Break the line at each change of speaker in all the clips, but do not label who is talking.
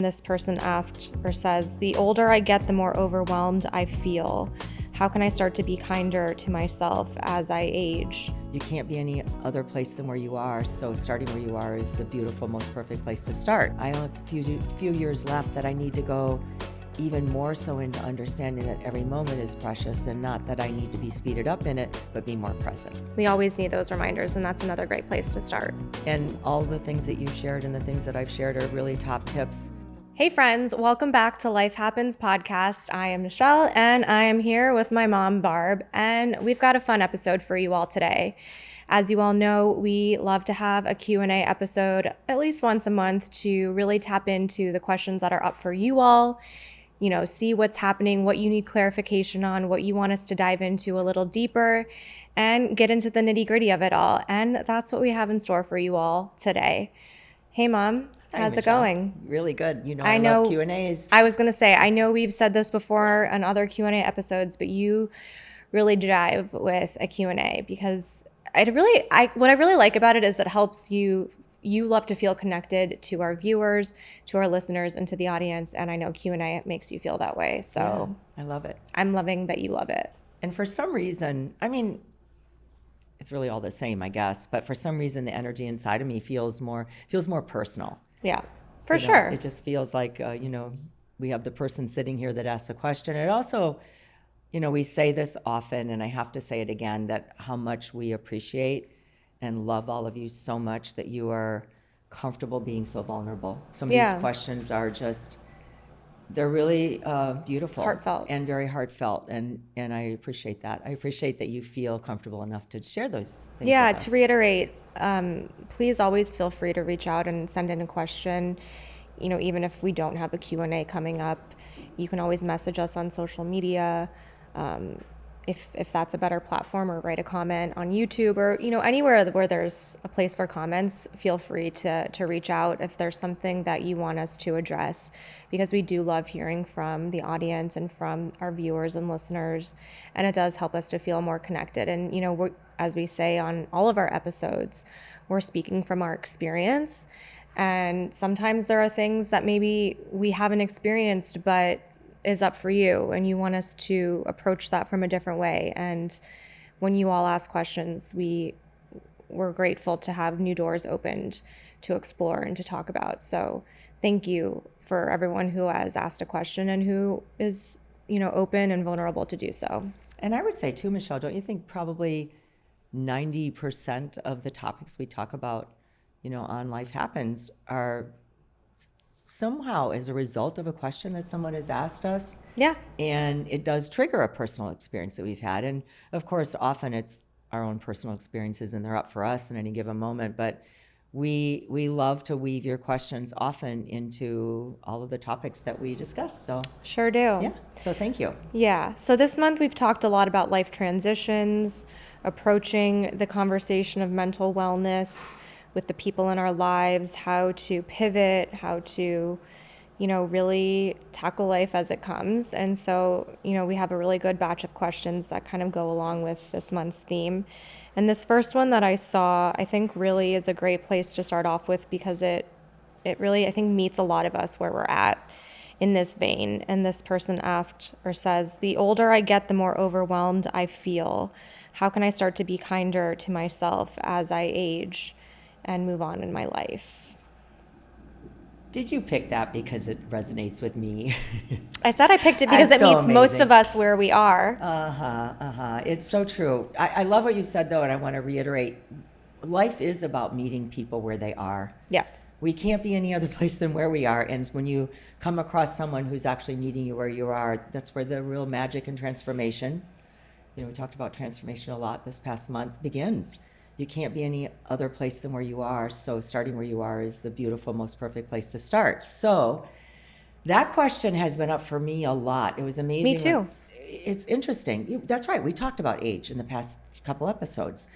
This person asked or says, the older I get, the more overwhelmed I feel. How can I start to be kinder to myself as I age?
You can't be any other place than where you are, so starting where you are is the beautiful, most perfect place to start. I only have a few years left that I need to go even more so into understanding that every moment is precious, and not that I need to be speeded up in it, but be more present.
We always need those reminders, and that's another great place to start.
And all the things that you've shared and the things that I've shared are really top tips.
Hey friends, welcome back to Life Happens podcast. I am Michelle and I am here with my mom, Barb, and we've got a fun episode for you all today. As you all know, we love to have a Q&A episode at least once a month to really tap into the questions that are up for you all, see what's happening, what you need clarification on, what you want us to dive into a little deeper, and get into the nitty-gritty of it all. And that's what we have in store for you all today. Hey, Mom.
Hi,
How's
Michelle.
it going?
Really good. I love Q&As.
I was going to say, I know we've said this before on other Q&A episodes, but you really jive with a Q&A because what I really like about it is it helps you love to feel connected to our viewers, to our listeners, and to the audience. And I know Q&A makes you feel that way. So
yeah, I love it.
I'm loving that you love it.
And for some reason, it's really all the same, I guess. But for some reason, the energy inside of me feels more personal.
Yeah, for sure.
It just feels like, we have the person sitting here that asks a question. It also, we say this often, and I have to say it again, that how much we appreciate and love all of you so much that you are comfortable being so vulnerable. Some of these questions are just, they're really beautiful.
Heartfelt.
And very heartfelt. And I appreciate that. I appreciate that you feel comfortable enough to share those things with us.
To reiterate, please always feel free to reach out and send in a question. Even if we don't have a Q&A coming up, you can always message us on social media. If that's a better platform, or write a comment on YouTube, or anywhere where there's a place for comments, feel free to reach out if there's something that you want us to address, because we do love hearing from the audience and from our viewers and listeners, and it does help us to feel more connected. And as we say on all of our episodes, we're speaking from our experience, and sometimes there are things that maybe we haven't experienced but is up for you, and you want us to approach that from a different way. And when you all ask questions, we're grateful to have new doors opened to explore and to talk about. So thank you for everyone who has asked a question and who is open and vulnerable to do so.
And I would say too, Michelle, don't you think probably 90% of the topics we talk about on Life Happens are somehow as a result of a question that someone has asked us.
Yeah.
And it does trigger a personal experience that we've had. And of course, often it's our own personal experiences and they're up for us in any given moment. But we love to weave your questions often into all of the topics that we discuss. So
sure do.
Yeah. So thank you.
Yeah. So this month we've talked a lot about life transitions, approaching the conversation of mental wellness with the people in our lives, how to pivot, how to, really tackle life as it comes. And so, we have a really good batch of questions that kind of go along with this month's theme. And this first one that I saw, I think really is a great place to start off with, because it really, I think, meets a lot of us where we're at in this vein. And this person asked or says, the older I get, the more overwhelmed I feel. How can I start to be kinder to myself as I age and move on in my life?
Did you pick that because it resonates with me?
I said I picked it because it meets most of us where we are.
It's so true. I love what you said, though, and I want to reiterate. Life is about meeting people where they are.
Yeah.
We can't be any other place than where we are. And when you come across someone who's actually meeting you where you are, that's where the real magic and transformation, we talked about transformation a lot this past month, begins. You can't be any other place than where you are, so starting where you are is the beautiful, most perfect place to start. So that question has been up for me a lot. It was amazing.
Me too.
It's interesting. That's right. We talked about age in the past couple episodes.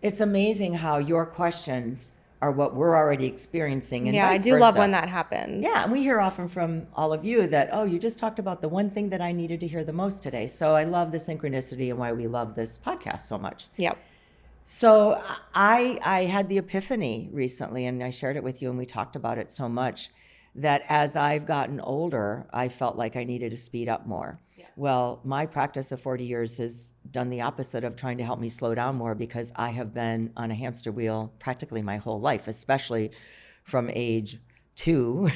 It's amazing how your questions are what we're already experiencing, and
I do
versa.
love when that happens.
Yeah, and we hear often from all of you that, you just talked about the one thing that I needed to hear the most today. So I love the synchronicity and why we love this podcast so much.
Yep.
So I had the epiphany recently, and I shared it with you, and we talked about it so much, that as I've gotten older, I felt like I needed to speed up more. Yeah. Well, my practice of 40 years has done the opposite of trying to help me slow down more, because I have been on a hamster wheel practically my whole life, especially from age 2,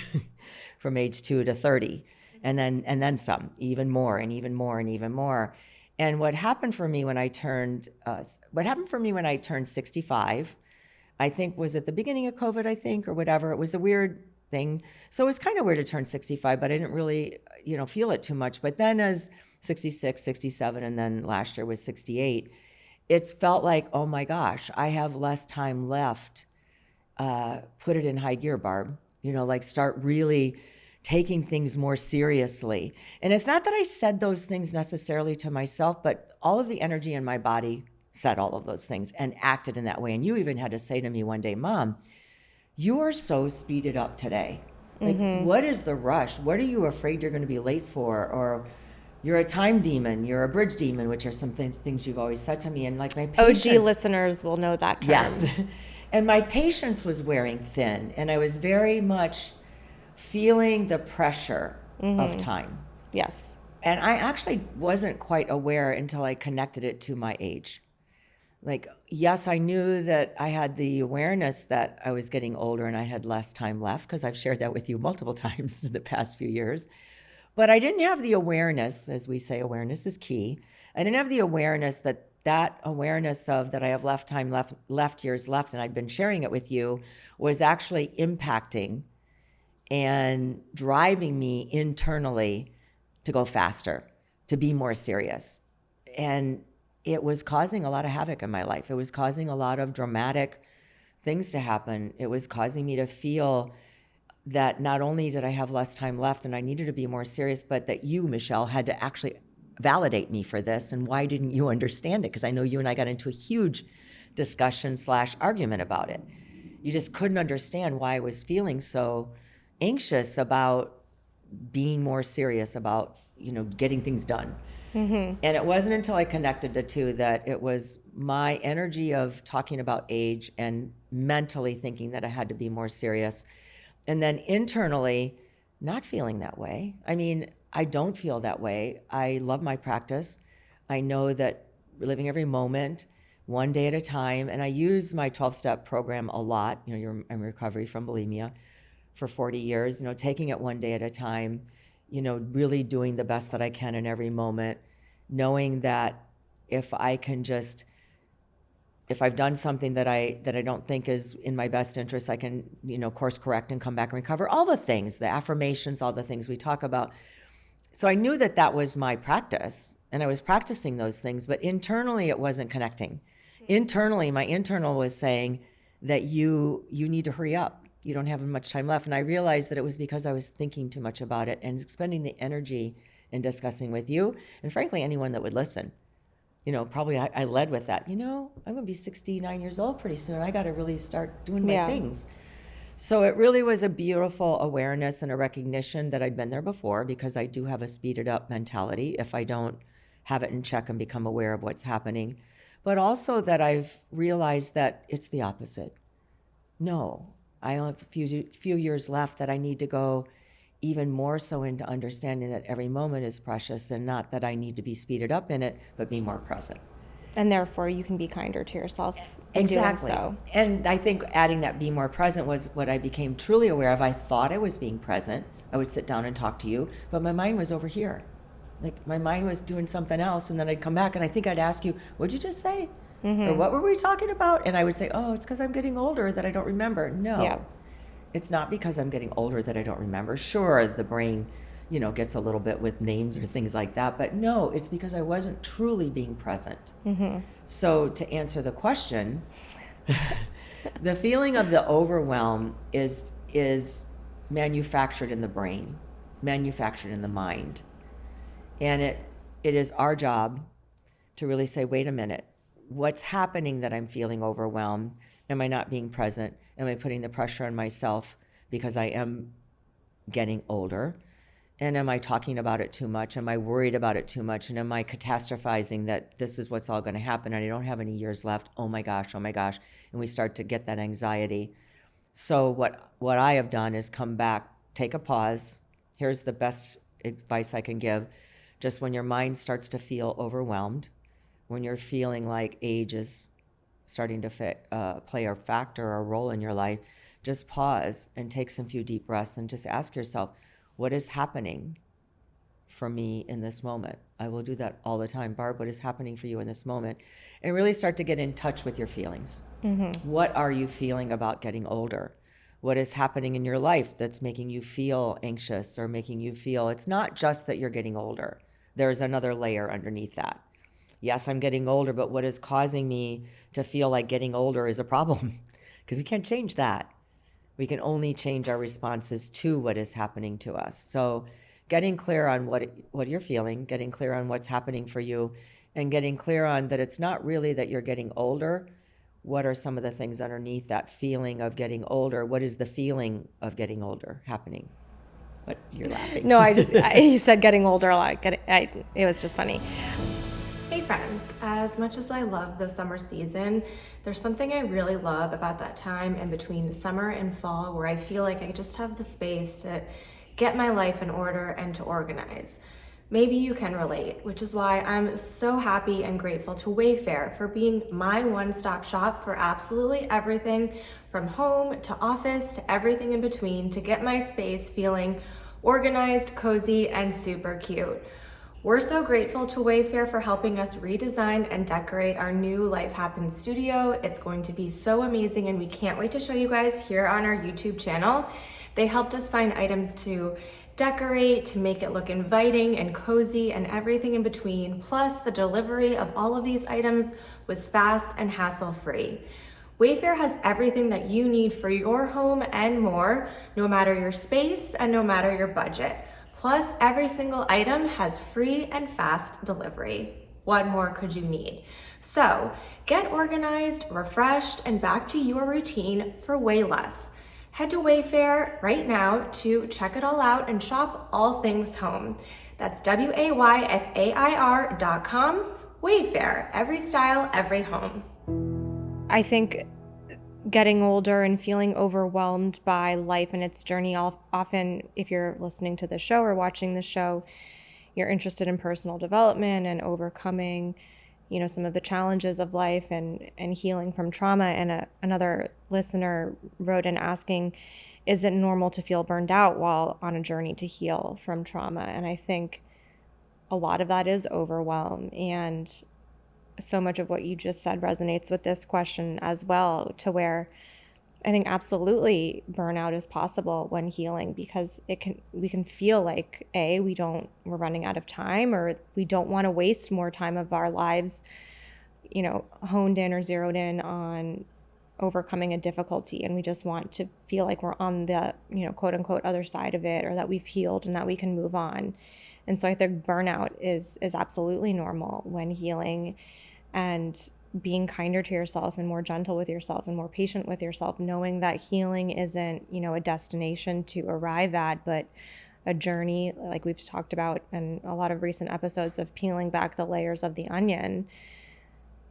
from age 2 to 30, and then some, even more and even more and even more. And what happened for me when I turned 65, I think was at the beginning of COVID, I think, or whatever. It was a weird thing. So it was kind of weird to turn 65, but I didn't really, feel it too much. But then as 66, 67, and then last year was 68, it's felt like, oh my gosh, I have less time left. Put it in high gear, Barb. Like start really taking things more seriously. And it's not that I said those things necessarily to myself, but all of the energy in my body said all of those things and acted in that way. And you even had to say to me one day, Mom, you are so speeded up today. Like, what is the rush? What are you afraid you're going to be late for? Or you're a time demon, you're a bridge demon, which are some things you've always said to me. And like my patience,
OG listeners will know that term.
Yes. And my patience was wearing thin, and I was very much feeling the pressure of time.
Yes.
And I actually wasn't quite aware until I connected it to my age. Like, yes, I knew that I had the awareness that I was getting older and I had less time left, because I've shared that with you multiple times in the past few years. But I didn't have the awareness, as we say, awareness is key. I didn't have the awareness that awareness of that I have left years left, and I'd been sharing it with you, was actually impacting and driving me internally to go faster, to be more serious. And it was causing a lot of havoc in my life. It was causing a lot of dramatic things to happen. It was causing me to feel that not only did I have less time left and I needed to be more serious, but that you, Michelle, had to actually validate me for this. And why didn't you understand it? Because I know you and I got into a huge discussion / argument about it. You just couldn't understand why I was feeling so anxious about being more serious about, getting things done. And it wasn't until I connected the two that it was my energy of talking about age and mentally thinking that I had to be more serious. And then internally, not feeling that way. I mean, I don't feel that way. I love my practice. I know that we're living every moment, one day at a time. And I use my 12-step program a lot. I'm in recovery from bulimia for 40 years, taking it one day at a time, really doing the best that I can in every moment, knowing that if I've done something that I don't think is in my best interest, I can, course correct and come back and recover. All the things, the affirmations, all the things we talk about. So I knew that was my practice, and I was practicing those things, but internally it wasn't connecting. Internally, my internal was saying that you need to hurry up. You don't have much time left. And I realized that it was because I was thinking too much about it and spending the energy in discussing with you, and frankly, anyone that would listen. Probably I led with that. I'm going to be 69 years old pretty soon. I got to really start doing my things. So it really was a beautiful awareness and a recognition that I'd been there before, because I do have a speeded up mentality if I don't have it in check and become aware of what's happening. But also that I've realized that it's the opposite. No, I only have a few years left, that I need to go even more so into understanding that every moment is precious, and not that I need to be speeded up in it, but be more present.
And therefore you can be kinder to yourself in
Exactly.
doing so.
And I think adding that be more present was what I became truly aware of. I thought I was being present. I would sit down and talk to you, but my mind was over here. Like my mind was doing something else, and then I'd come back and I think I'd ask you, what'd you just say? Or what were we talking about? And I would say, oh, it's because I'm getting older that I don't remember. No.
Yeah.
It's not because I'm getting older that I don't remember. Sure, the brain, gets a little bit with names or things like that. But no, it's because I wasn't truly being present. So to answer the question, the feeling of the overwhelm is manufactured in the brain, manufactured in the mind. And it is our job to really say, wait a minute, what's happening that I'm feeling overwhelmed? Am I not being present? Am I putting the pressure on myself because I am getting older? And am I talking about it too much? Am I worried about it too much? And am I catastrophizing that this is what's all going to happen and I don't have any years left? Oh my gosh. And we start to get that anxiety. So what I have done is come back take a pause. Here's the best advice I can give. Just when your mind starts to feel overwhelmed, when you're feeling like age is starting to play a factor or a role in your life, just pause and take some few deep breaths and just ask yourself, what is happening for me in this moment? I will do that all the time. Barb, what is happening for you in this moment? And really start to get in touch with your feelings. What are you feeling about getting older? What is happening in your life that's making you feel anxious or making you feel, it's not just that you're getting older. There's another layer underneath that. Yes, I'm getting older, but what is causing me to feel like getting older is a problem? Because we can't change that. We can only change our responses to what is happening to us. So getting clear on what you're feeling, getting clear on what's happening for you, and getting clear on that it's not really that you're getting older. What are some of the things underneath that feeling of getting older? What is the feeling of getting older happening? What, you're laughing.
No, you said getting older a lot. It was just funny. Hey friends, as much as I love the summer season, there's something I really love about that time in between summer and fall where I feel like I just have the space to get my life in order and to organize. Maybe you can relate, which is why I'm so happy and grateful to Wayfair for being my one-stop shop for absolutely everything from home to office to everything in between to get my space feeling organized, cozy, and super cute. We're so grateful to Wayfair for helping us redesign and decorate our new Life Happens studio. It's going to be so amazing and we can't wait to show you guys here on our YouTube channel. They helped us find items to decorate, to make it look inviting and cozy and everything in between. Plus, the delivery of all of these items was fast and hassle-free. Wayfair has everything that you need for your home and more, no matter your space and no matter your budget. Plus, every single item has free and fast delivery. What more could you need? So, get organized, refreshed, and back to your routine for way less. Head to Wayfair right now to check it all out and shop all things home. That's WAYFAIR.com. Wayfair, every style, every home. I think getting older and feeling overwhelmed by life and its journey, often if you're listening to the show or watching the show, you're interested in personal development and overcoming, some of the challenges of life and healing from trauma. And another listener wrote in asking, is it normal to feel burned out while on a journey to heal from trauma? And I think a lot of that is overwhelm. And so much of what you just said resonates with this question as well, to where I think absolutely burnout is possible when healing, because we can feel like we're running out of time, or we don't want to waste more time of our lives, honed in or zeroed in on overcoming a difficulty, and we just want to feel like we're on the, quote unquote other side of it, or that we've healed and that we can move on. And so I think burnout is absolutely normal when healing, and being kinder to yourself and more gentle with yourself and more patient with yourself, knowing that healing isn't, a destination to arrive at, but a journey, like we've talked about in a lot of recent episodes of peeling back the layers of the onion.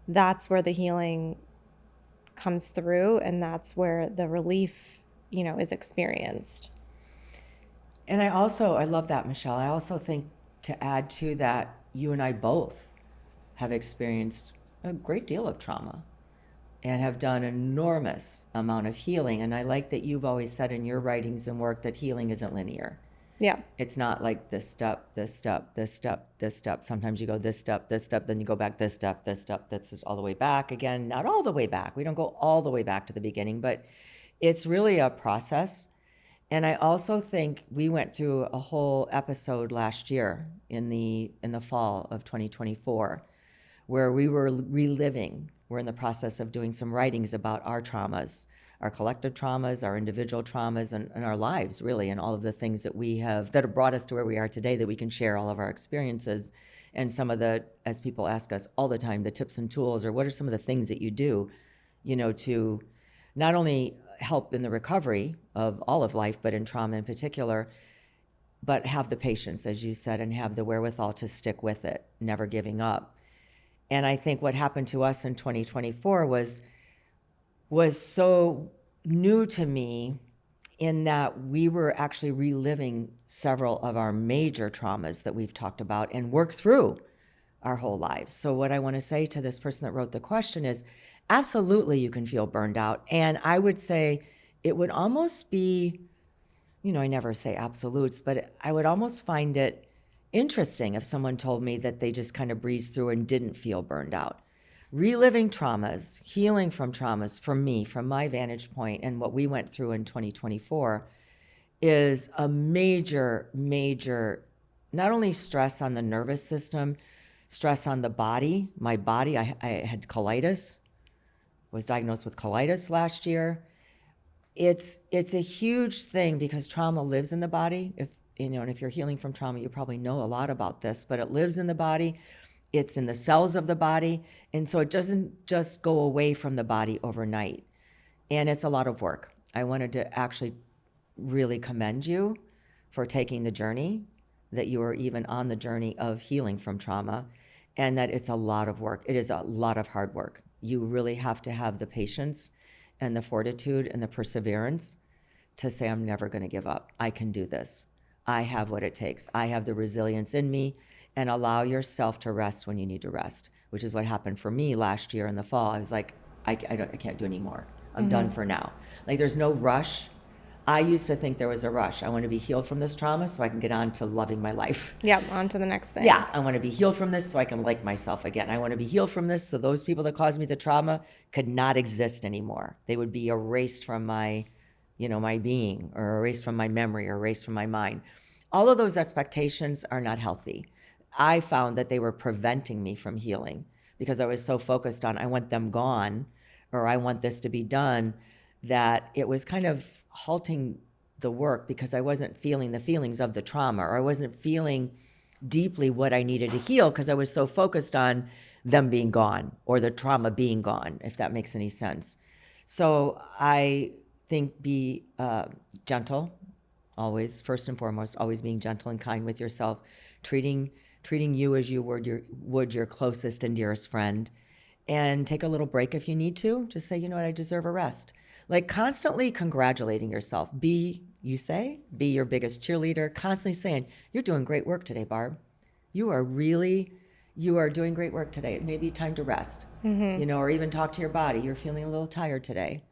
That's where the healing comes through, and that's where the relief, is experienced.
And I love that, Michelle. I also think, to add to that, you and I both have experienced a great deal of trauma and have done an enormous amount of healing. And I like that you've always said in your writings and work that healing isn't linear.
Yeah.
It's not like this step, this step, this step, this step. Sometimes you go this step, then you go back this step, that's just all the way back again. Not all the way back. We don't go all the way back to the beginning, but it's really a process. And I also think we went through a whole episode last year in the fall of 2024, where we were reliving. We're in the process of doing some writings about our traumas, our collective traumas, our individual traumas, and our lives, really, and all of the things that have brought us to where we are today, that we can share all of our experiences. And some of the, as people ask us all the time, the tips and tools, or what are some of the things that you do, to not only help in the recovery of all of life, but in trauma in particular, but have the patience, as you said, and have the wherewithal to stick with it, never giving up. And I think what happened to us in 2024 was so new to me in that we were actually reliving several of our major traumas that we've talked about and worked through our whole lives. So what I want to say to this person that wrote the question is, absolutely you can feel burned out. And I would say it would almost be, I never say absolutes, but I would almost find it interesting if someone told me that they just kind of breezed through and didn't feel burned out. Reliving traumas, healing from traumas, for me, from my vantage point and what we went through in 2024, is a major, major, not only stress on the nervous system, stress on the body. My body, I had colitis, was diagnosed with colitis last year. It's a huge thing because trauma lives in the body. And if you're healing from trauma, you probably know a lot about this, but it lives in the body. It's in the cells of the body. And so it doesn't just go away from the body overnight. And it's a lot of work. I wanted to actually really commend you for taking the journey, that you are even on the journey of healing from trauma, and that it's a lot of work. It is a lot of hard work. You really have to have the patience and the fortitude and the perseverance to say, I'm never going to give up. I can do this. I have what it takes. I have the resilience in me, and allow yourself to rest when you need to rest, which is what happened for me last year in the fall. I was like, I can't do anymore. I'm done for now. Like, there's no rush. I used to think there was a rush. I want to be healed from this trauma so I can get on to loving my life.
Yep, on to the next thing.
Yeah, I want to be healed from this so I can like myself again. I want to be healed from this so those people that caused me the trauma could not exist anymore. They would be erased from my, my being, or erased from my memory, or erased from my mind. All of those expectations are not healthy. I found that they were preventing me from healing because I was so focused on, I want them gone, or I want this to be done, that it was kind of halting the work because I wasn't feeling the feelings of the trauma, or I wasn't feeling deeply what I needed to heal because I was so focused on them being gone or the trauma being gone, if that makes any sense. So I think be gentle, always, first and foremost, always being gentle and kind with yourself, treating you as you would your closest and dearest friend, and take a little break if you need to. Just say, you know what, I deserve a rest. Like, constantly congratulating yourself. Be your biggest cheerleader, constantly saying, you're doing great work today, Barb. You are doing great work today. It may be time to rest, or even talk to your body. You're feeling a little tired today.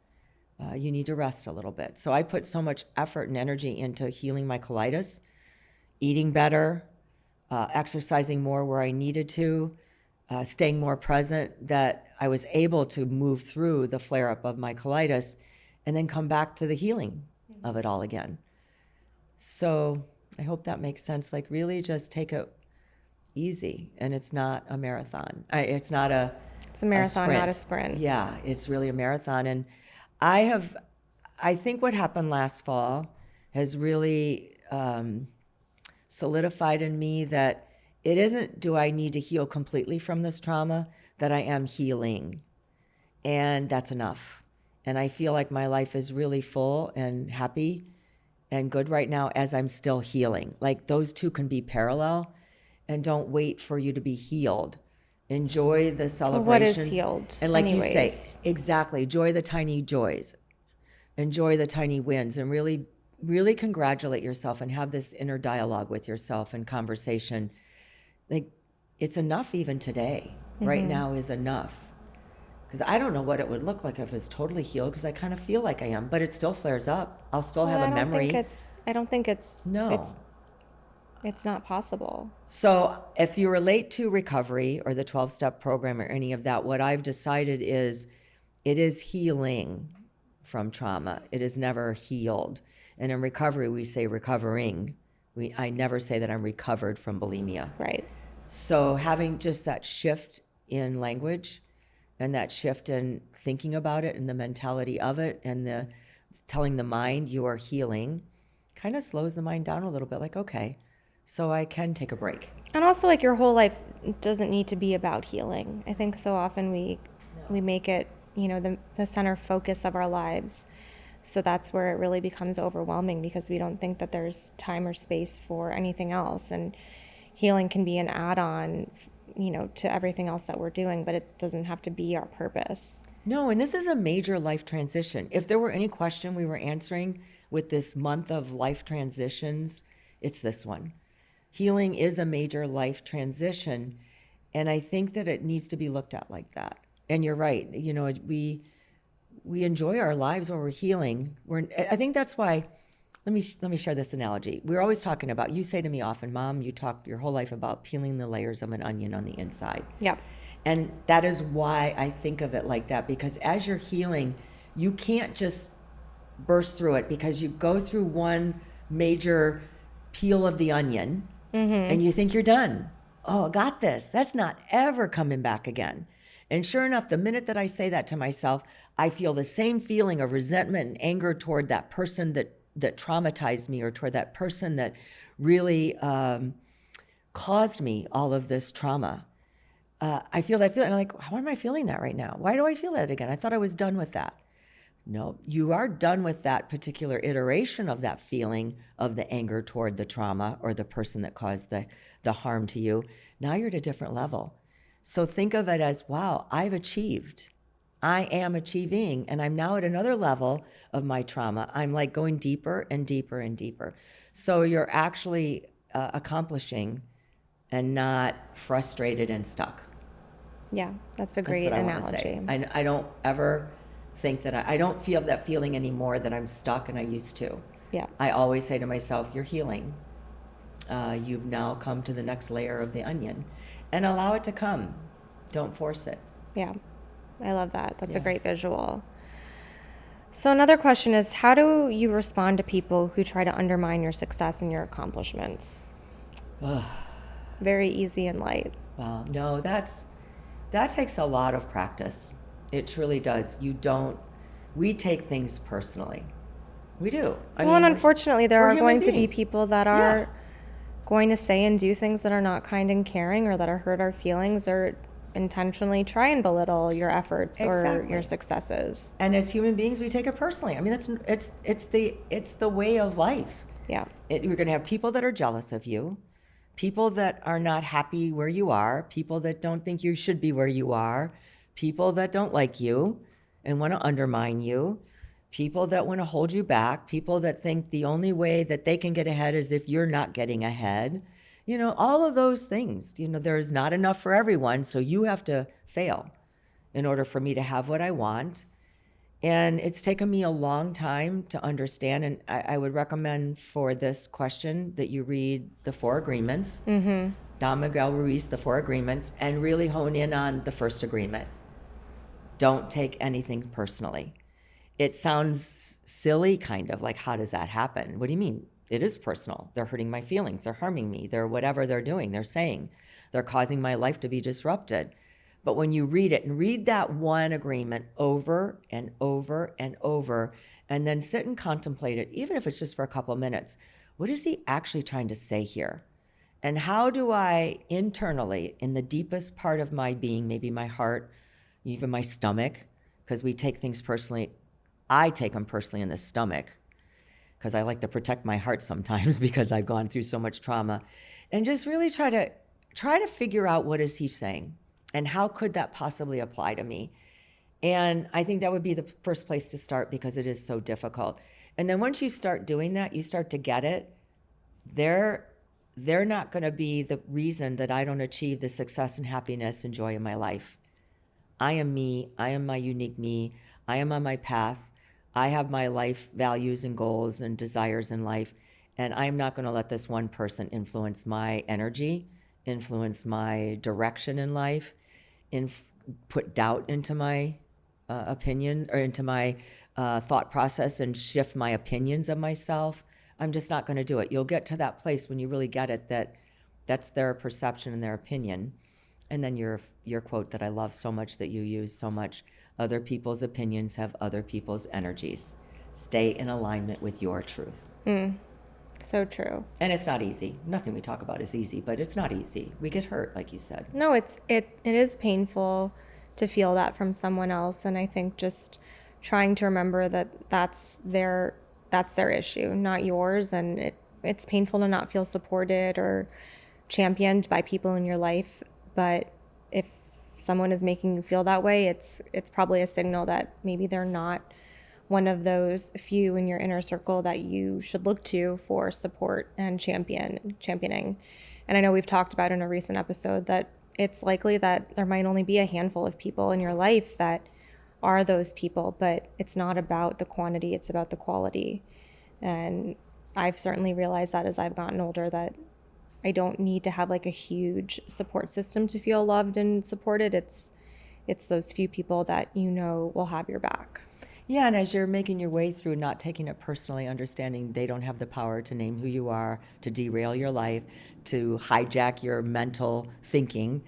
You need to rest a little bit. So I put so much effort and energy into healing my colitis, eating better, exercising more where I needed to, staying more present, that I was able to move through the flare-up of my colitis and then come back to the healing of it all again. So I hope that makes sense. Like, really just take it easy. And it's not a marathon. It's a
marathon, not a sprint.
Yeah, it's really a marathon. And I think what happened last fall has really solidified in me that it isn't, do I need to heal completely from this trauma, that I am healing. And that's enough. And I feel like my life is really full and happy and good right now as I'm still healing. Like, those two can be parallel, and don't wait for you to be healed. Enjoy the celebrations.
What is healed?
And like
anyways.
You say, exactly, enjoy the tiny joys. Enjoy the tiny wins, and really, really congratulate yourself and have this inner dialogue with yourself and conversation. Like, it's enough even today. Right now is enough. Because I don't know what it would look like if it's totally healed, because I kind of feel like I am, but it still flares up. I'll still have a memory.
I don't think it's,
no.
It's not possible.
So if you relate to recovery or the 12-step program or any of that, what I've decided is it is healing from trauma. It is never healed. And in recovery, we say recovering. I never say that I'm recovered from bulimia.
Right.
So having just that shift in language and that shift in thinking about it and the mentality of it and the telling the mind you are healing kind of slows the mind down a little bit. Like, okay, so I can take a break.
And also, like, your whole life doesn't need to be about healing. I think so often we make it, the center focus of our lives. So that's where it really becomes overwhelming, because we don't think that there's time or space for anything else. And healing can be an add-on, to everything else that we're doing, but it doesn't have to be our purpose.
No, and this is a major life transition. If there were any question we were answering with this month of life transitions, it's this one. Healing is a major life transition, and I think that it needs to be looked at like that. And you're right. You know, we enjoy our lives while we're healing. I think that's why. Let me share this analogy. We're always talking about. You say to me often, "Mom, you talk your whole life about peeling the layers of an onion on the inside."
Yep.
And that is why I think of it like that, because as you're healing, you can't just burst through it, because you go through one major peel of the onion and you think you're done. Oh, I got this. That's not ever coming back again. And sure enough, the minute that I say that to myself, I feel the same feeling of resentment and anger toward that person that traumatized me, or toward that person that really caused me all of this trauma. I feel that feeling. I'm like, why am I feeling that right now? Why do I feel that again? I thought I was done with that. No, you are done with that particular iteration of that feeling of the anger toward the trauma or the person that caused the harm to you. Now you're at a different level. So think of it as, wow, I've achieved. I am achieving, and I'm now at another level of my trauma. I'm like going deeper and deeper and deeper. So you're actually accomplishing and not frustrated and stuck.
Yeah, that's a
That's
great
what I want to
analogy.
say. I don't ever think that I don't feel that feeling anymore that I'm stuck and I used to.
Yeah.
I always say to myself, you're healing. You've now come to the next layer of the onion, and allow it to come. Don't force it.
Yeah. I love that. That's a
Yeah.
great visual. So another question is, how do you respond to people who try to undermine your success and your accomplishments?
Ugh.
Very easy and light.
Well, no, that takes a lot of practice. It truly does. We take things personally. We do.
And unfortunately, there
we're
are
human
going to be
beings.
people that are going to say and do things that are not kind and caring, or that are hurt our feelings, or intentionally try and belittle your efforts or
Exactly.
your successes.
And as human beings, we take it personally. I mean, it's the way of life.
Yeah.
You're going to have people that are jealous of you, people that are not happy where you are, people that don't think you should be where you are, people that don't like you and want to undermine you, people that want to hold you back, people that think the only way that they can get ahead is if you're not getting ahead. You know, all of those things. You know, there's not enough for everyone, so you have to fail in order for me to have what I want. And it's taken me a long time to understand, and I would recommend for this question that you read the Four Agreements, Don Miguel Ruiz, the Four Agreements, and really hone in on the first agreement. Don't take anything personally. It sounds silly, kind of like, how does that happen? What do you mean? It is personal. They're hurting my feelings. They're harming me. They're whatever they're doing. They're saying. They're causing my life to be disrupted. But when you read it and read that one agreement over and over and over, and then sit and contemplate it, even if it's just for a couple of minutes, what is he actually trying to say here? And how do I internally, in the deepest part of my being, maybe my heart, even my stomach, because we take things personally, I take them personally in the stomach, because I like to protect my heart sometimes because I've gone through so much trauma, and just really try to figure out, what is he saying and how could that possibly apply to me? And I think that would be the first place to start, because it is so difficult. And then once you start doing that, you start to get it. They're not going to be the reason that I don't achieve the success and happiness and joy in my life. I am me. I am my unique me. I am on my path. I have my life values and goals and desires in life, and I'm not going to let this one person influence my energy, influence my direction in life, put doubt into my opinions, or into my thought process, and shift my opinions of myself. I'm just not going to do it. You'll get to that place when you really get it, that that's their perception and their opinion. And then your quote that I love so much, that you use so much: other people's opinions have other people's energies. Stay in alignment with your truth.
So true.
And it's not easy. Nothing we talk about is easy, but it's not easy. We get hurt, like you said.
No, it is painful to feel that from someone else, and I think just trying to remember that that's their issue, not yours, and it's painful to not feel supported or championed by people in your life. But if someone is making you feel that way, it's probably a signal that maybe they're not one of those few in your inner circle that you should look to for support and championing. And I know we've talked about in a recent episode that it's likely that there might only be a handful of people in your life that are those people, but it's not about the quantity, it's about the quality. And I've certainly realized that as I've gotten older, that I don't need to have like a huge support system to feel loved and supported. It's those few people that you know will have your back.
Yeah, and as you're making your way through, not taking it personally, understanding they don't have the power to name who you are, to derail your life, to hijack your mental thinking,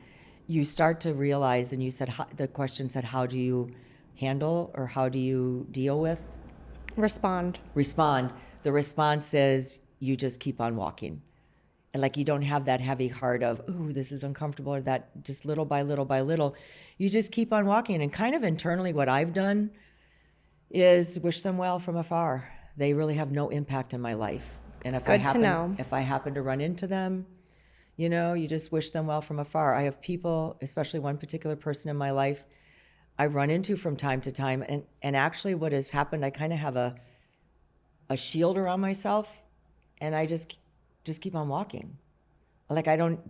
you start to realize, and you said, the question said, how do you handle or how do you deal with?
Respond.
The response is you just keep on walking. And like you don't have that heavy heart of, ooh, this is uncomfortable, or that just little by little by little. You just keep on walking. And kind of internally what I've done is wish them well from afar. They really have no impact in my life. And if
Good to know.
If I happen to run into them, you just wish them well from afar. I have people, especially one particular person in my life, I run into from time to time. And actually what has happened, I kind of have a shield around myself, and I just keep on walking. Like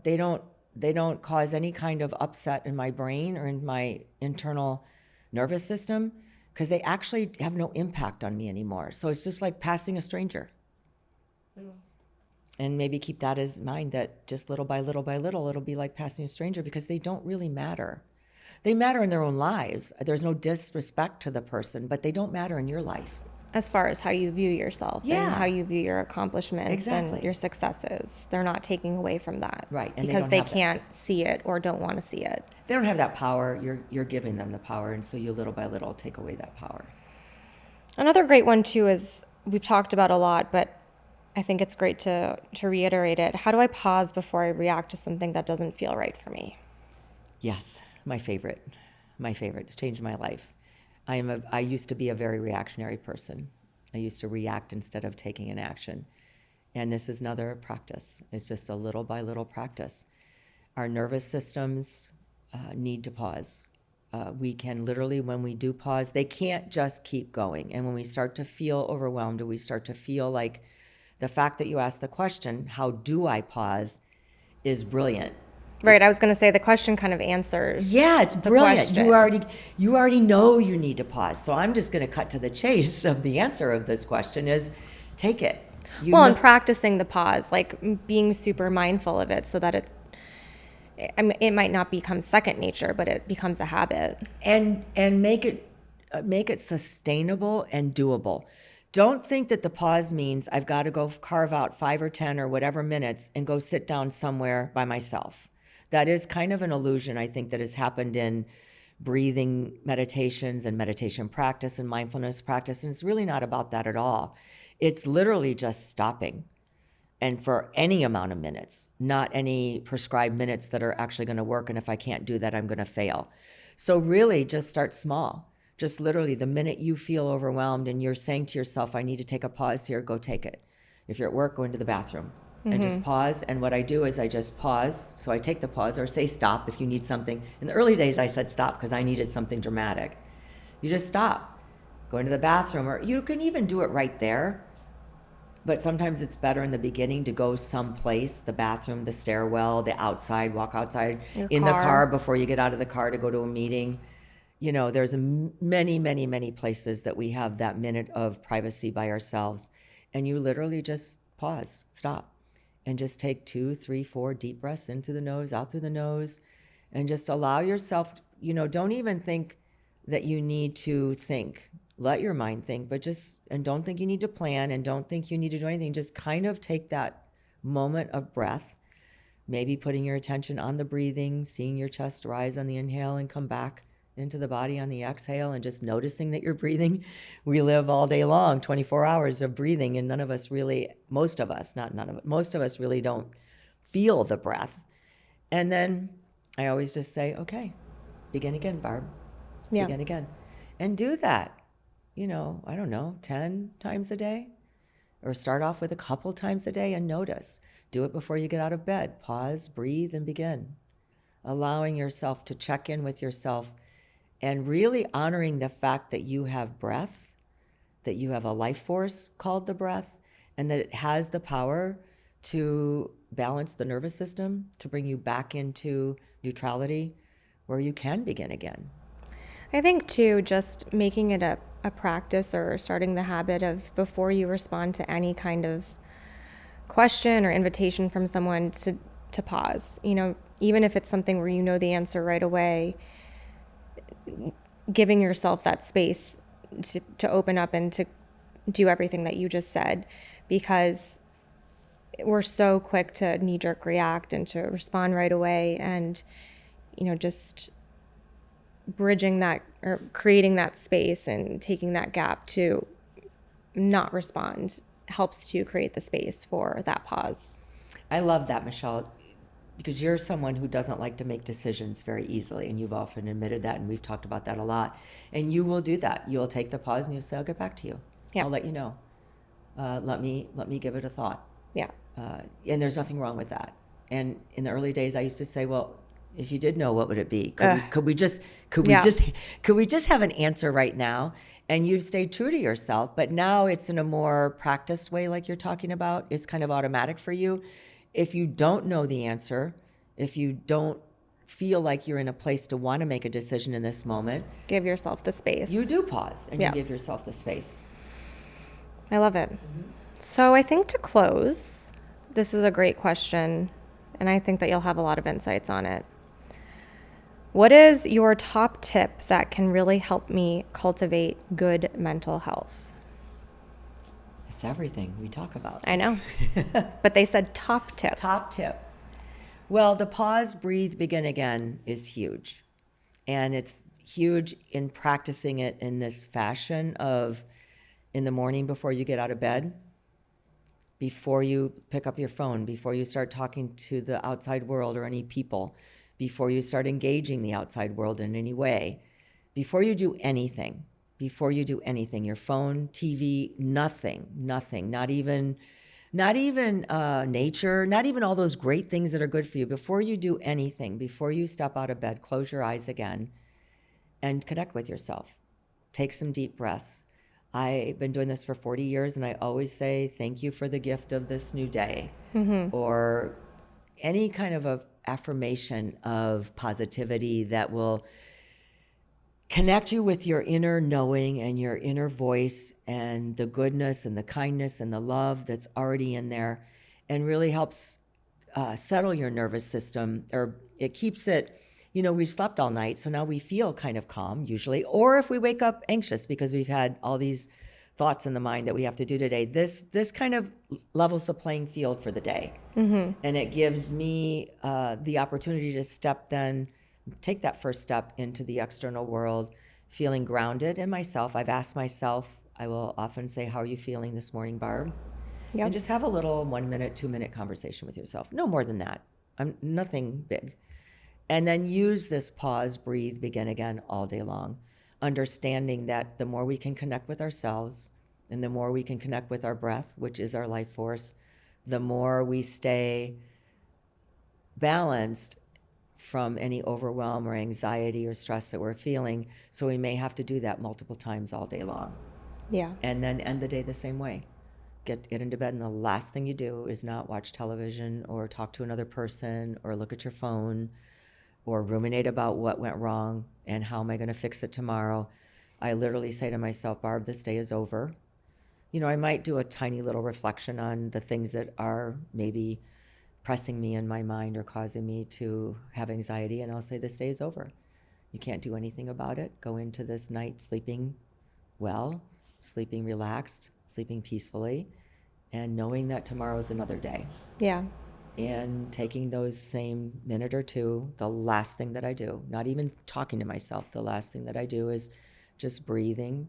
they don't cause any kind of upset in my brain or in my internal nervous system, because they actually have no impact on me anymore. So it's just like passing a stranger. And maybe keep that in mind, that just little by little by little, it'll be like passing a stranger, because they don't really matter. They matter in their own lives. There's no disrespect to the person, but they don't matter in your life.
As far as how you view yourself
Yeah.
and how you view your accomplishments
Exactly.
and your successes. They're not taking away from that.
Right, and they
because
don't
they
have that.
can't see it or don't want to see it.
They don't have that power. You're giving them the power, and so you little by little take away that power.
Another great one too is, we've talked about a lot, but I think it's great to reiterate it. How do I pause before I react to something that doesn't feel right for me?
Yes, my favorite. It's changed my life. I used to be a very reactionary person. I used to react instead of taking an action. And this is another practice. It's just a little by little practice. Our nervous systems need to pause. We can literally, when we do pause, they can't just keep going. And when we start to feel overwhelmed, or we start to feel like, the fact that you asked the question, how do I pause, is brilliant.
Right. I was going to say the question kind of answers.
Yeah, it's brilliant.
Question.
You already know you need to pause. So I'm just going to cut to the chase of the answer of this question is take it.
And practicing the pause, like being super mindful of it, so that it might not become second nature, but it becomes a habit.
And make it sustainable and doable. Don't think that the pause means I've got to go carve out 5 or 10 or whatever minutes and go sit down somewhere by myself. That is kind of an illusion, I think, that has happened in breathing meditations and meditation practice and mindfulness practice. And it's really not about that at all. It's literally just stopping. And for any amount of minutes, not any prescribed minutes that are actually going to work. And if I can't do that, I'm going to fail. So really just start small. Just literally the minute you feel overwhelmed and you're saying to yourself, I need to take a pause here, go take it. If you're at work, go into the bathroom and just pause. And what I do is I just pause. So I take the pause, or say stop if you need something. In the early days, I said stop because I needed something dramatic. You just stop, go into the bathroom, or you can even do it right there. But sometimes it's better in the beginning to go someplace, the bathroom, the stairwell, the outside, walk outside, in the car before you get out of the car to go to a meeting. There's many, many, many places that we have that minute of privacy by ourselves. And you literally just pause, stop, and just take 2, 3, 4 deep breaths in through the nose, out through the nose, and just allow yourself, don't even think that you need to think. Let your mind think, and don't think you need to plan, and don't think you need to do anything. Just kind of take that moment of breath, maybe putting your attention on the breathing, seeing your chest rise on the inhale and come back into the body on the exhale, and just noticing that you're breathing. We live all day long, 24 hours of breathing, and most of us really don't feel the breath. And then I always just say, okay, begin again, Barb.
Yeah.
Begin again. And do that, I don't know, 10 times a day, or start off with a couple times a day and notice. Do it before you get out of bed. Pause, breathe, and begin. allowing yourself to check in with yourself and really honoring the fact that you have breath, that you have a life force called the breath, and that it has the power to balance the nervous system, to bring you back into neutrality where you can begin again.
I think too, just making it a practice or starting the habit of before you respond to any kind of question or invitation from someone to pause. Even if it's something where you know the answer right away, giving yourself that space to open up and to do everything that you just said, because we're so quick to knee-jerk react and to respond right away, and just bridging that or creating that space and taking that gap to not respond helps to create the space for that pause.
I love that, Michelle, because you're someone who doesn't like to make decisions very easily, and you've often admitted that, and we've talked about that a lot. And you will do that. You'll take the pause and you'll say, I'll get back to you.
Yeah.
I'll let you know. Let me give it a thought.
Yeah.
And there's nothing wrong with that. And in the early days, I used to say, well, if you did know, what would it be? Could we just have an answer right now? And you've stayed true to yourself, but now it's in a more practiced way, like you're talking about. It's kind of automatic for you. If you don't know the answer, if you don't feel like you're in a place to want to make a decision in this moment,
give yourself the space.
You do pause and you give yourself the space.
I love it. Mm-hmm. So I think to close, this is a great question, and I think that you'll have a lot of insights on it. What is your top tip that can really help me cultivate good mental health?
It's everything we talk about.
I know. But they said top tip.
Top tip. Well, the pause, breathe, begin again is huge. And it's huge in practicing it in this fashion of in the morning before you get out of bed, before you pick up your phone, before you start talking to the outside world or any people, before you start engaging the outside world in any way, before you do anything, your phone, TV, nothing, not even nature, not even all those great things that are good for you. Before you do anything, before you step out of bed, close your eyes again and connect with yourself. Take some deep breaths. I've been doing this for 40 years, and I always say, thank you for the gift of this new day, or any kind of a affirmation of positivity that will connect you with your inner knowing and your inner voice and the goodness and the kindness and the love that's already in there, and really helps settle your nervous system, or it keeps it, we've slept all night, so now we feel kind of calm usually, or if we wake up anxious because we've had all these thoughts in the mind that we have to do today, this kind of levels the playing field for the day. And it gives me the opportunity to take that first step into the external world, feeling grounded in myself. I've asked myself, I will often say, how are you feeling this morning, Barb? Yep. And just have a little 1 minute, 2 minute conversation with yourself. No more than that. Nothing big. And then use this pause, breathe, begin again all day long, understanding that the more we can connect with ourselves and the more we can connect with our breath, which is our life force, the more we stay balanced from any overwhelm or anxiety or stress that we're feeling. So we may have to do that multiple times all day long.
Yeah.
And then end the day the same way. Get into bed, and the last thing you do is not watch television or talk to another person or look at your phone or ruminate about what went wrong and how am I going to fix it tomorrow. I literally say to myself, Barb, this day is over. I might do a tiny little reflection on the things that are maybe pressing me in my mind or causing me to have anxiety, and I'll say, this day is over. You can't do anything about it. Go into this night sleeping well, sleeping relaxed, sleeping peacefully, and knowing that tomorrow's another day.
Yeah.
And taking those same minute or two, the last thing that I do, not even talking to myself, the last thing that I do is just breathing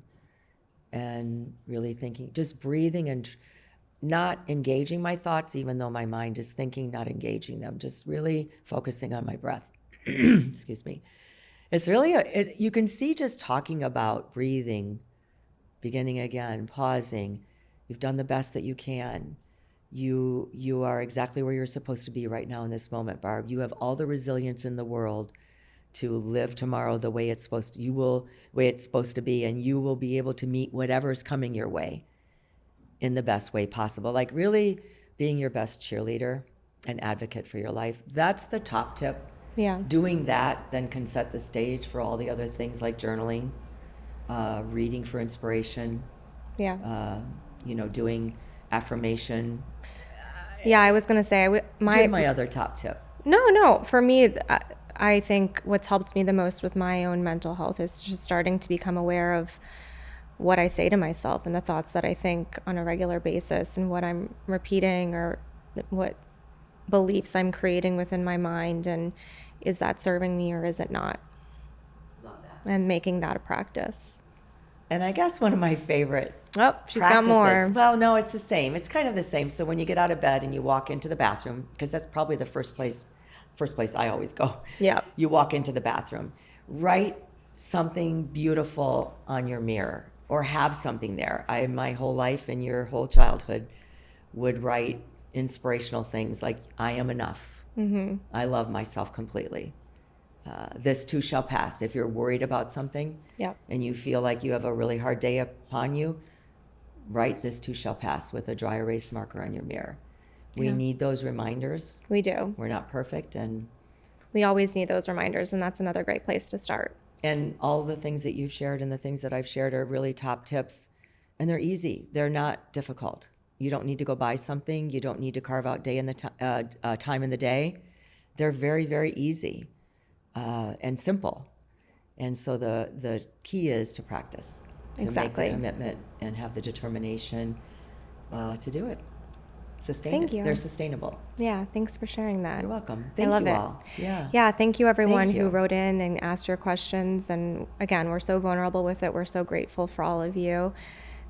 and really thinking, just breathing and not engaging my thoughts, even though my mind is thinking, not engaging them, just really focusing on my breath. Excuse me. It's really, you can see just talking about breathing, beginning again, pausing, you've done the best that you can. You are exactly where you're supposed to be right now in this moment, Barb. You have all the resilience in the world to live tomorrow the way it's supposed to. Way it's supposed to be, and you will be able to meet whatever's coming your way in the best way possible. Like really being your best cheerleader and advocate for your life. That's the top tip.
Yeah.
Doing that then can set the stage for all the other things like journaling, reading for inspiration,
Yeah.
doing affirmation.
Yeah, I was going to say,
My other top tip.
No. For me, I think what's helped me the most with my own mental health is just starting to become aware of what I say to myself and the thoughts that I think on a regular basis and what I'm repeating or what beliefs I'm creating within my mind, and is that serving me or is it not?
Love that.
And making that a practice.
And I guess one of my favorite
Oh, she's
practices,
got more.
well, no, it's the same. It's kind of the same. So when you get out of bed and you walk into the bathroom, because that's probably the first place I always go.
Yeah.
You walk into the bathroom, write something beautiful on your mirror or have something there. I, my whole life and your whole childhood, would write inspirational things like, I am enough. Mm-hmm. I love myself completely. This too shall pass. If you're worried about something
Yep.
and you feel like you have a really hard day upon you, write this too shall pass with a dry erase marker on your mirror. We need those reminders.
We do.
We're not perfect, and
We always need those reminders, and that's another great place to start.
all the things that you've shared and the things that I've shared are really top tips, and they're easy. They're not difficult. You don't need to go buy something. You don't need to carve out time in the day. They're very, very easy and simple. And so the key is to practice, to
Exactly.
make the commitment and have the determination to do it. Sustain
Thank
it.
you.
They're sustainable.
Yeah, thanks for sharing that.
You're welcome.
I
Thank
love
you
it.
all. Yeah.
Yeah, thank you everyone
Thank you.
who wrote in and asked your questions. And again, we're so vulnerable with it. We're so grateful for all of you.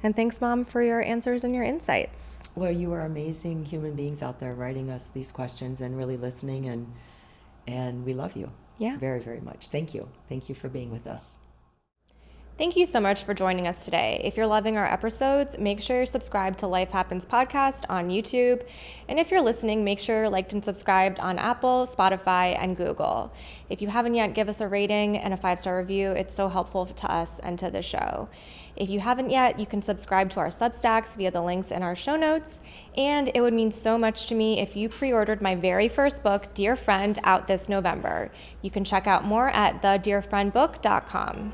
And thanks, Mom, for your answers and your insights.
Well, you are amazing human beings out there writing us these questions and really listening, and we love you.
Yeah.
Very, very much. Thank you. Thank you for being with us.
Thank you so much for joining us today. If you're loving our episodes, make sure you're subscribed to Life Happens Podcast on YouTube. And if you're listening, make sure you're liked and subscribed on Apple, Spotify, and Google. If you haven't yet, give us a rating and a 5-star review. It's so helpful to us and to the show. If you haven't yet, you can subscribe to our Substacks via the links in our show notes. And it would mean so much to me if you pre-ordered my very first book, Dear Friend, out this November. You can check out more at thedearfriendbook.com.